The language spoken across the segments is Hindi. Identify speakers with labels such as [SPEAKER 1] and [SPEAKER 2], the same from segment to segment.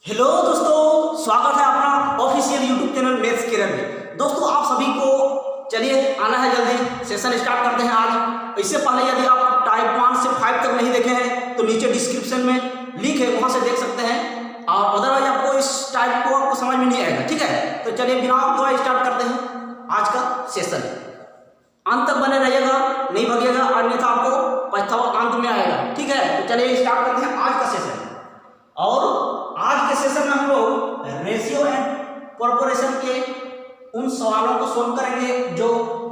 [SPEAKER 1] हेलो दोस्तों, स्वागत है अपना ऑफिशियल यूट्यूब चैनल मैथ्स किरण में। दोस्तों आप सभी को चलिए आना है, जल्दी सेशन स्टार्ट करते हैं आज। इससे पहले यदि आप टाइप 1 से 5 तक नहीं देखे हैं तो नीचे डिस्क्रिप्शन में लिंक है, वहां से देख सकते हैं। और अदरवाइज आपको इस टाइप को आपको समझ में नहीं आएगा, ठीक है। तो चलिए बिना वक्त स्टार्ट करते हैं आज का सेशन। अंत तक बने रहिएगा, नहीं भागिएगा, अन्यथा आपको पछतावा अंत में आएगा, ठीक है। तो चलिए स्टार्ट करते हैं आज का सेशन। और आज के सेशन में हम लोग रेशियो एंड प्रोपोर्शन के उन सवालों को सोल्व करेंगे जो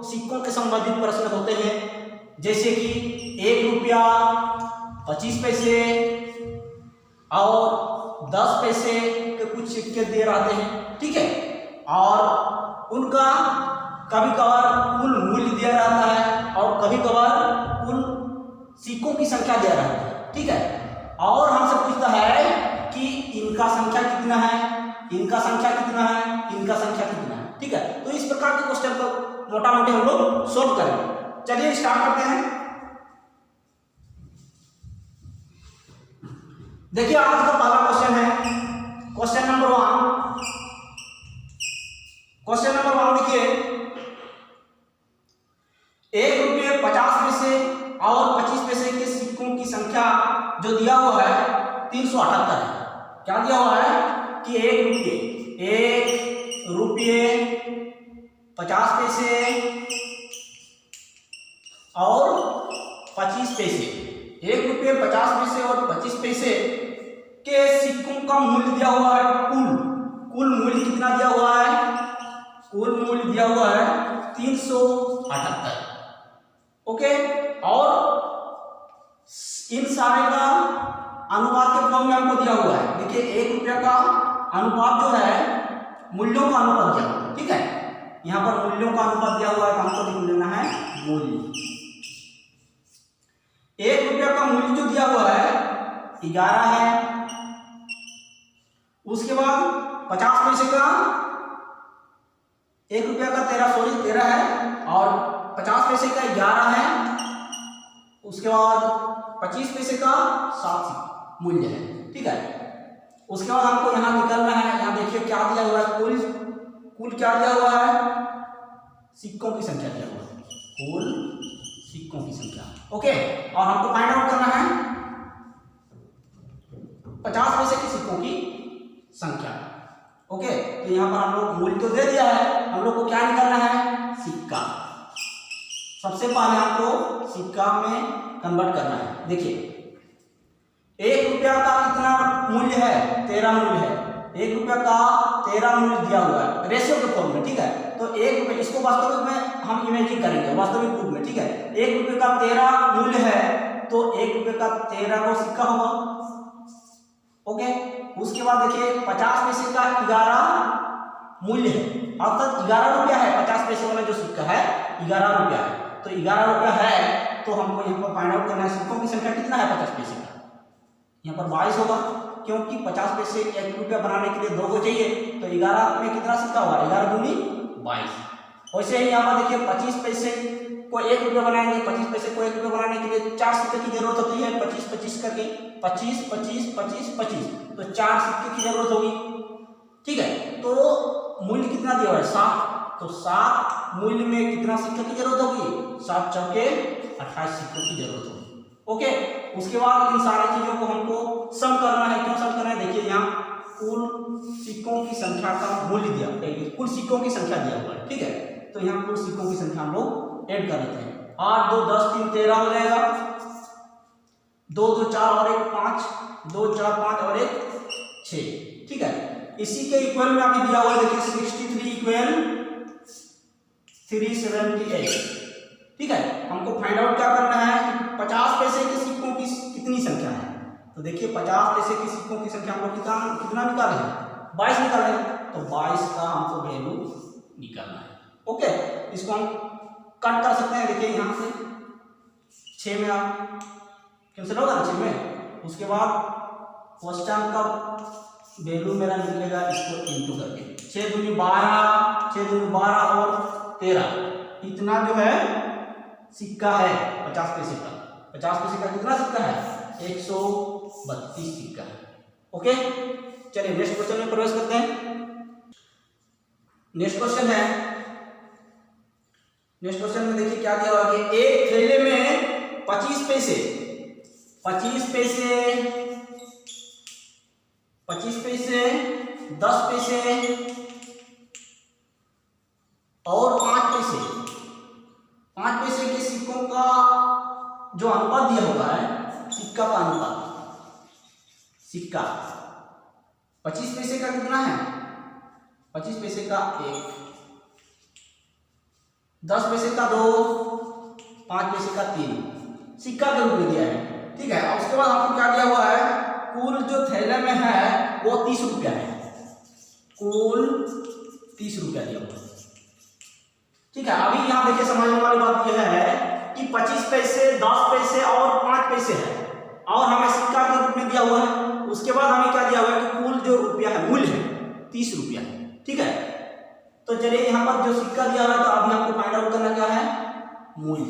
[SPEAKER 1] सिक्कों के संबंधित प्रश्न होते हैं, जैसे कि 1 रुपया, 25 पैसे और 10 पैसे के कुछ सिक्के दे रहते हैं, ठीक है। और उनका कभी कभार कुल मूल्य दिया रहता है और कभी कभार कुल सिक्कों की संख्या दिया रहता है, ठीक है। और हमसे पूछता है कि इनका संख्या कितना है, इनका संख्या कितना है, इनका संख्या कितना है, ठीक है। तो इस प्रकार के क्वेश्चन को मोटा मोटी हम लोग सोल्व करेंगे। चलिए स्टार्ट करते हैं। देखिए आज का पहला क्वेश्चन है क्वेश्चन नंबर 1। क्वेश्चन नंबर 1 देखिए, 1 रुपये 50 पैसे और 25 पैसे के सिक्कों की संख्या जो दिया हुआ है 378 है। क्या दिया हुआ है कि 1 रुपये 50 पैसे और 25 पैसे, 1 रुपये 50 पैसे और 25 पैसे के सिक्कों का मूल्य दिया हुआ है। कुल मूल्य कितना दिया हुआ है? कुल मूल्य दिया हुआ है 378, ओके। और इन सारे का अनुपात के फॉर्म में हमको दिया हुआ है। देखिए 1 रुपया का अनुपात जो है मूल्यों का अनुपात दिया हुआ है, ठीक है। यहाँ पर मूल्यों का अनुपात दिया हुआ है तो हमको लिख लेना है मूल्य। 1 रुपया का मूल्य जो दिया हुआ है 11 है। उसके बाद 50 पैसे का 1 रुपया का 13 है और 50 पैसे का 11 है। उसके बाद 25 पैसे का 7 मूल्य है, ठीक है। उसके बाद हमको यहाँ निकलना है। यहाँ देखिए क्या दिया हुआ है, कुल क्या दिया हुआ है? सिक्कों की संख्या दिया हुआ है, कुल सिक्कों की संख्या, ओके। और हमको फाइंड आउट करना है 50 पैसे के सिक्कों की संख्या, ओके। तो यहाँ पर हम लोग मूल्य तो दे दिया है, हम लोग को क्या निकालना है? सिक्का। सबसे पहले हमको सिक्का में कन्वर्ट करना है। देखिए 1 रुपया का कितना मूल्य है? 13 मूल्य है। 1 रुपया का 13 मूल्य दिया हुआ है रेशियो के फॉर्म में, ठीक है। तो 1 रुपये, इसको वास्तविक में हम इमेजिन करेंगे वास्तविक रूप में, ठीक है। 1 रुपये का 13 मूल्य है तो 1 रुपये का 13 को सिक्का होगा, ओके। उसके बाद देखिए 50 पैसे का 11 मूल्य है, अर्थात 11 रुपया है। 50 पैसे वाला जो सिक्का है 11 रुपया है, तो 11 रुपया है तो हमको यहाँ पर फाइंड आउट करना है सिक्कों की संख्या कितना है 50 पैसे का। यहाँ पर 22 होगा, क्योंकि 50 पैसे 1 रुपया बनाने के लिए 2 को चाहिए, तो 11 में कितना सिक्का होगा? 11 दूनी 22। वैसे ही यहाँ पर देखिए 25 पैसे को 1 रुपया बनाएंगे, 25 पैसे को 1 रुपया बनाने के लिए 4 सिक्के की जरूरत होती है। 25 करके 25 25 25 25, तो 4 सिक्के की जरूरत होगी, ठीक है। तो मूल्य कितना दिया हुआ है? 7। तो 7 मूल्य में कितना सिक्के की जरूरत होगी? 7 चौके 28 सिक्कों की जरूरत होगी, ओके। उसके बाद इन सारी चीजों को हमको सम करना है। क्यों सम करना है? देखिए यहाँ कुल सिक्कों की संख्या का मूल्य दिया, कुल सिक्कों की संख्या दिया हुआ है, ठीक है। तो यहाँ कुल सिक्कों की संख्या हम लोग ऐड कर लेते हैं। 8 2 10 3 13 हो जाएगा। 2 2 4 और 1 5, 2 4 5 और 1 6, ठीक है। इसी के इक्वल में अभी दिया हुआ है, देखिए 63 इक्वल 378, ठीक है। हमको फाइंड आउट क्या करना है कि 50 पैसे के सिक्कों की कितनी संख्या है। तो देखिए 50 पैसे के सिक्कों की संख्या हम लोग कितना निकाले हैं? 22 निकाले हैं, तो 22 का हमको वैल्यू निकालना है, ओके। इसको हम कट कर सकते हैं। देखिए यहाँ से 6 में आप कैंसिल होगा ना 6 में। उसके बाद क्वेश्चन का वैल्यू मेरा निकलेगा इसको इंटू करके 6 दूनी 12, 6 दूनी 12 और 13, इतना जो है सिक्का है 50 पैसे का। 50 पैसे का कितना सिक्का है? 132 सिक्का है, ओके। चलिए नेक्स्ट क्वेश्चन में प्रवेश करते हैं। नेक्स्ट क्वेश्चन है, नेक्स्ट क्वेश्चन में देखिए क्या दिया हुआ कि एक थैले में 25 पैसे 10 पैसे और 5 पैसे के सिक्कों का जो अनुपात दिया हुआ है, सिक्का का अनुपात, सिक्का 25 पैसे का कितना है, 25 पैसे का 1, 10 पैसे का 2, 5 पैसे का 3 सिक्का के रूप में दिया है। ठीक है, और उसके बाद आपको क्या दिया हुआ है, कुल जो थैले में है वो 30 रुपया है, कुल 30 रुपया दिया हुआ है। ठीक है, अभी यहाँ देखिए समझने वाली बात यह है कि 25 पैसे 10 पैसे और 5 पैसे है और हमें सिक्का के रूप में दिया हुआ है। उसके बाद हमें क्या दिया हुआ है कि कुल जो रुपया है, मूल्य है 30 रुपया है। ठीक है, तो चलिए यहाँ पर जो सिक्का दिया हुआ है तो अभी आपको फाइंड आउट करना क्या है, मूल्य।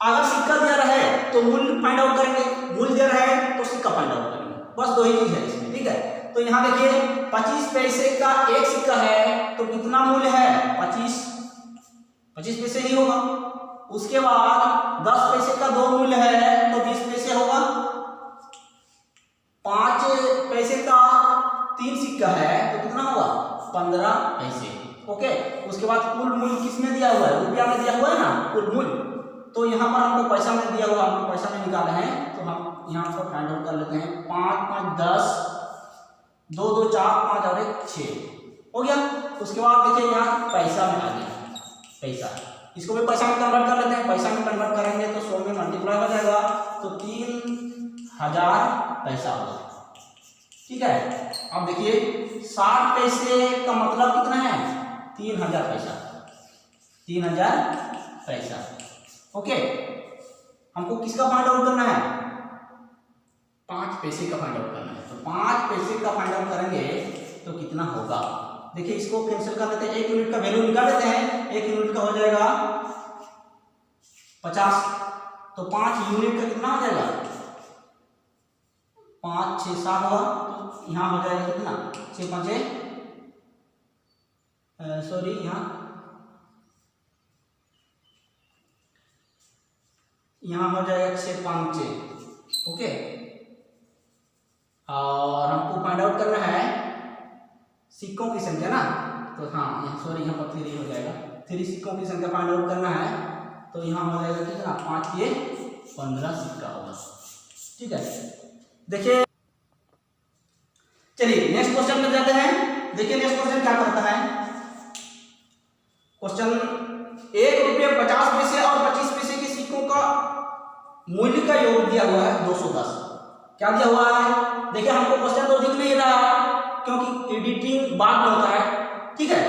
[SPEAKER 1] अगर सिक्का दिया रहे तो मूल्य फाइंड आउट करेंगे, मूल्य दिया रहे तो सिक्का फाइंड आउट करेंगे, बस दो ही चीज है इसमें। ठीक है, तो यहाँ देखिए 25 पैसे का एक सिक्का है तो कितना मूल्य है, 25 पैसे ही होगा। उसके बाद 10 पैसे का 2 मूल्य है तो 20 पैसे होगा। 5 पैसे का 3 सिक्का है तो कितना होगा, 15 पैसे। ओके, उसके बाद कुल मूल्य किसमें दिया हुआ है, रुपया में दिया हुआ है ना कुल मूल्य, तो यहाँ पर हमको पैसा में दिया हुआ, हमको पैसा में निकाले हैं तो हम यहाँ पर फाइंड आउट कर लेते हैं। 5 5 10, 2 2 4 5 और 1 6 हो गया। उसके बाद देखिए यहाँ पैसा में आ गया, पैसा, इसको भी पैसा में कन्वर्ट कर लेते हैं। पैसा में कन्वर्ट करेंगे तो 100 में मल्टीप्लाई हो जाएगा तो 3000 पैसा होगा। ठीक है, अब देखिए 60 पैसे का मतलब कितना है, 3000 पैसा, 3000 पैसा। ओके, हमको किसका फाइंड आउट करना है, 5 पैसे का फाइंड आउट करना है। तो 5 पैसे का फाइंड आउट करेंगे तो कितना होगा, देखिए इसको कैंसिल कर लेते हैं, 1 यूनिट का वैल्यू निकाल लेते हैं। 1 यूनिट का हो जाएगा 50, तो 5 यूनिट का कितना हो जाएगा, 5 6 7 होगा, तो यहाँ हो जाएगा कितना, 6 5 सॉरी यहाँ हो जाएगा 6 5 6। ओके, और हमको फाइंड आउट करना है सिक्कों की संख्या ना, तो हाँ सॉरी यहाँ पर 3 हो जाएगा, 3 सिक्कों की संख्या फाइंड आउट करना है। तो यहाँ हो जाएगा कितना, 5 ये 15 सिक्का होगा। ठीक है, देखिए चलिए नेक्स्ट क्वेश्चन में जाते हैं। देखिए नेक्स्ट क्वेश्चन क्या करता है, क्वेश्चन 1 रुपये 50 पैसे और 25 पैसे के सिक्कों का मूल्य का योग दिया हुआ है 210। क्या दिया हुआ है, देखिए हमको क्वेश्चन तो दिख नहीं रहा है क्योंकि एडिटिंग बाद में होता है। ठीक है,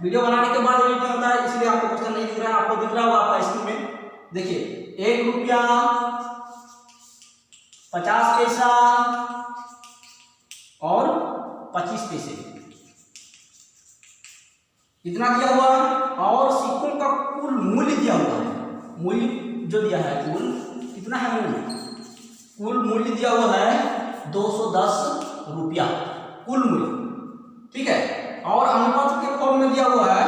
[SPEAKER 1] वीडियो बनाने के बाद एडिटिंग होता है, इसलिए आपको क्वेश्चन नहीं दिख रहा है। आपको दिख रहा होगा आपका स्क्रीन में, देखिए 1 रुपया 50 पैसा और 25 पैसे इतना दिया हुआ है और सिक्कों का कुल मूल्य दिया हुआ है। मूल्य जो दिया है, कुल कितना है मूल्य, कुल मूल्य दिया हुआ है 210 रुपया, कुल मूल्य। ठीक है, और अनुपात के फॉर्म में दिया हुआ है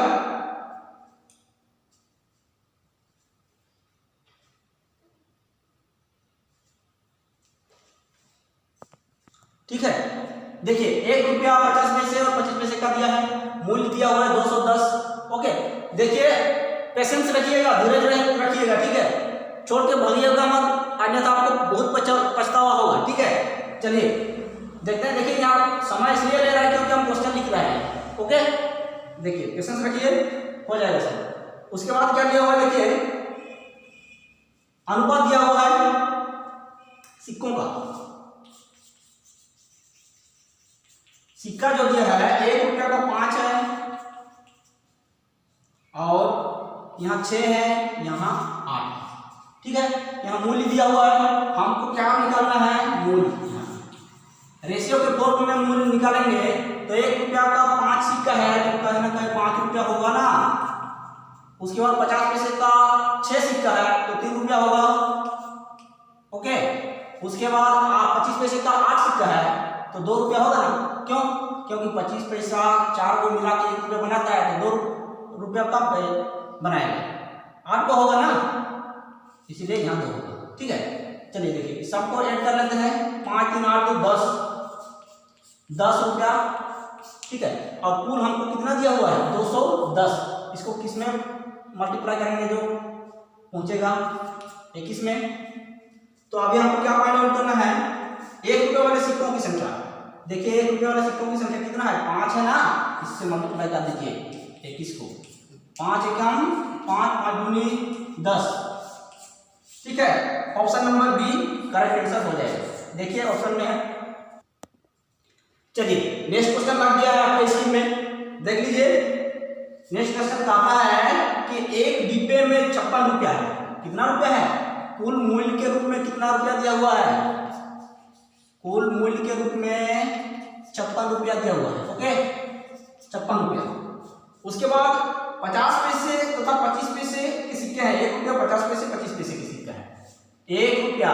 [SPEAKER 1] ठीक है, देखिए 1 रुपया 50 पैसे और 25 पैसे का दिया है, मूल्य दिया हुआ है 210। ओके, देखिए पेशेंस रखिएगा, धीरज रखिएगा। ठीक है, छोड़ के भागिएगा मत, अन्यथा आपको बहुत पछतावा होगा। ठीक है, चलिए देखते हैं। देखिए यहाँ समय इसलिए ले रहा है क्योंकि हम क्वेश्चन लिख रहे हैं। ओके, देखिए पेशेंस रखिए, हो जाएगा सब। उसके बाद क्या दिया हुआ है, देखिए अनुपात दिया हुआ है सिक्कों का। सिक्का जो दिया है 1 रुपया का 5 है और यहाँ 6 है, यहाँ 8। ठीक है, यहाँ मूल्य दिया हुआ है, हमको क्या निकालना है, मूल्य। रेशियो के फॉर्म में मूल्य निकालेंगे तो 1 रुपया का 5 सिक्का है तो कहीं ना कहीं 5 रुपया होगा ना। उसके बाद 50 पैसे का 6 सिक्का है तो 3 रुपया होगा। ओके, उसके बाद 25 पैसे का 8 सिक्का है तो 2 रुपया होगा ना। क्यों? क्योंकि 25 पैसा 4 को मिला के 1 रुपया बनाता है तो 2 रुपया कब बनाएगा? 8 को होगा ना, इसीलिए यहाँ 2 होगा। ठीक है, चलिए देखिए सबको ऐड कर लेते हैं। 5 3 8 तो 10 रुपया। ठीक है, और कुल हमको कितना दिया हुआ है? 210। इसको किस में मल्टीप्लाई करेंगे जो पहुंचेगा 21 में। तो अभी हमको क्या फाइंड आउट करना है? 1 रुपये वाले सिक्कों की संख्या। देखिए 1 रुपये वाले सिक्कों की संख्या कितना है? 5 है ना, इससे मल्टीप्लाई कर दीजिए 21 को। 5 एकम 5 5 दूनी 10। ठीक है, option number B correct answer हो जाएगा। देखिए ऑप्शन में है। चलिए नेक्स्ट क्वेश्चन लग गया है आपके स्क्रीन में, देख लीजिए। नेक्स्ट क्वेश्चन कहता है कि एक डिब्बे में 56 रुपया है। कितना रुपया है? कुल मूल्य के रूप में कितना रुपया दिया हुआ है? कुल मूल्य के रूप में 56 रुपया दिया हुआ है। ओके, 56 रुपया। उसके बाद 50 पैसे तथा 25 पैसे के सिक्के हैं। 1 रुपया 50 पैसे 25 पैसे के सिक्का है। 1 रुपया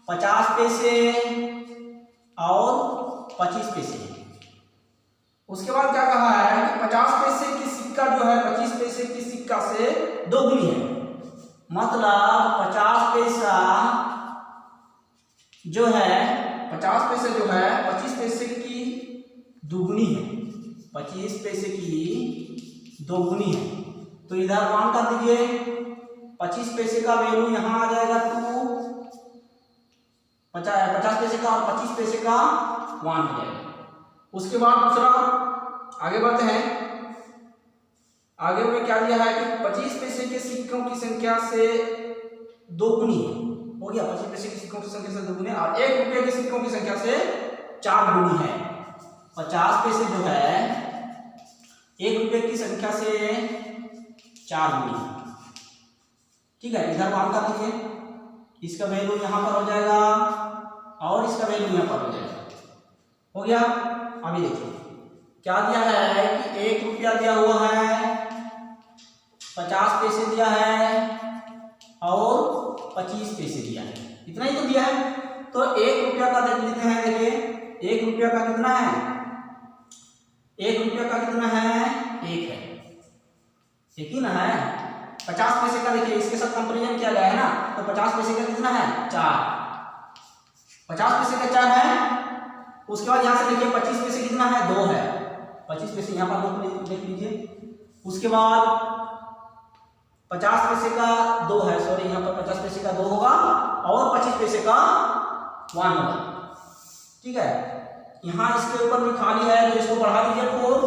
[SPEAKER 1] 50 पैसे और 25 पैसे। उसके बाद क्या कहा है कि 50 पैसे की सिक्का जो है 25 पैसे की सिक्का से दोगुनी है। मतलब 50 पैसा जो है 50 पैसे जो है 25 पैसे की दुगुनी है। 25 पैसे की दोगुनी है। तो इधर 1 कर दीजिए। 25 पैसे का वैल्यू यहां आ जाएगा 2। 50 पैसे का और 25 पैसे का 1 हो जाएगा। उसके बाद दूसरा आगे बढ़ते हैं। आगे में क्या दिया है कि 25 पैसे के सिक्कों की संख्या से दोगुनी है। हो गया, 25 पैसे के सिक्कों की संख्या से दोगुनी है और 1 रुपये के सिक्कों की संख्या से 4 गुनी है। 50 पैसे जो है 1 रुपये की संख्या से 4 गुनी है। ठीक है, इधर 1 कर दीजिए। इसका वैल्यू यहां पर हो जाएगा और इसका वैल्यू यहां पर हो जाएगा। हो गया। अभी देखिए क्या दिया है कि 1 रुपया दिया हुआ है, 50 पैसे दिया है और 25 पैसे दिया है। इतना ही तो दिया है। तो 1 रुपया का देख लेते हैं। देखिए 1 रुपया का कितना है? 1 रुपया का कितना है? 1 है। एक ही ना है। 50 पैसे का देखिए इसके साथ कंपेरिजन किया गया है ना, तो 50 पैसे का कितना है? 4। 50 पैसे का 4 है। उसके बाद यहां से देखिए 25 पैसे कितना है? 2 है। 25 पैसे यहां पर देख लीजिए। उसके बाद 50 पैसे का 2 है। सॉरी, यहां पर 50 पैसे का 2 होगा और 25 पैसे का 1 होगा। ठीक है, यहां इसके ऊपर भी खाली है तो इसको बढ़ा दीजिए 4।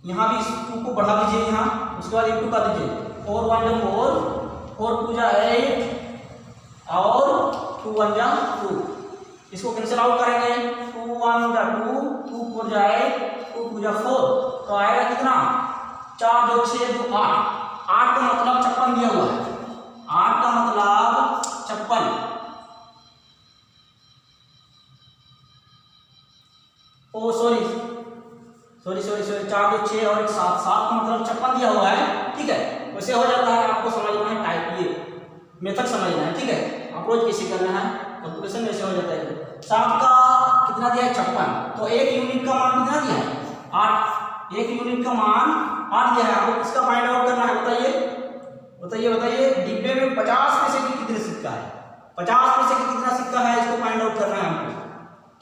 [SPEAKER 1] यहां भी इस 2 को बढ़ा दीजिए यहां। उसके बाद 1 2 कर दीजिए। 4 1 जा 4, 4 2 जा 8 और 2 1 जा 2। इसको कैंसिल आउट करेंगे। 2 1 जा 2, 2 4 जा 8, 2 2 जा 4। तो आएगा कितना? 4 2 6 2 8। 8 का मतलब 56 दिया हुआ है। 8 का मतलब 56। ओ सॉरी 4 2 6 और 1 7। 7 का मतलब 56 दिया हुआ है। ठीक है, वैसे हो जाता है। आपको समझना है टाइप, ये मेथड समझना है। ठीक है, अप्रोच कैसे करना है, कैलकुलेशन वैसे हो जाता है। 7 का कितना दिया है? 56। तो 1 यूनिट का मान कितना दिया है? 8। 1 यूनिट का मान 8 दिया है। आपको किसका फाइंड आउट करना है? बताइए। डिब्बे में 50 पैसे की कितने सिक्का है? 50 पैसे का कितना सिक्का है, इसको फाइंड आउट करना है हमको।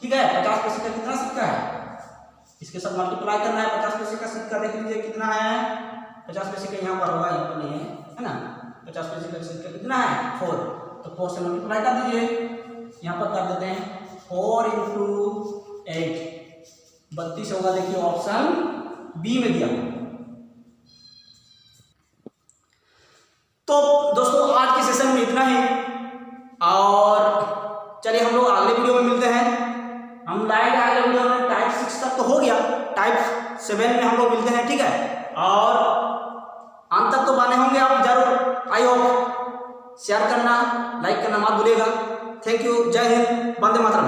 [SPEAKER 1] ठीक है, 50 पैसे का कितना सिक्का है, इसके साथ मल्टीप्लाई करना है। 50 पैसे का सिक्का देख लीजिए कितना है। 50 पैसे का यहाँ पर होगा, यहाँ पर नहीं है ना। 50 पैसे का सिक्का कितना है? 4। तो 4 से मल्टीप्लाई कर दीजिए। यहाँ पर कर देते हैं 4 × 8 32 होगा। देखिए ऑप्शन बी में दिया। तो दोस्तों आज के सेशन में इतना ही, और चलिए हम लोग अगले वीडियो में मिलते हैं। हम लाइट अगले वीडियो में टाइप 6 तक तो हो गया, टाइप 7 में हम लोग मिलते हैं। ठीक है, और अंत तक तो बने होंगे आप जरूर। आई होप शेयर करना, लाइक करना मत भूलिएगा। Thank you. जय हिंद, वंदे मातरम।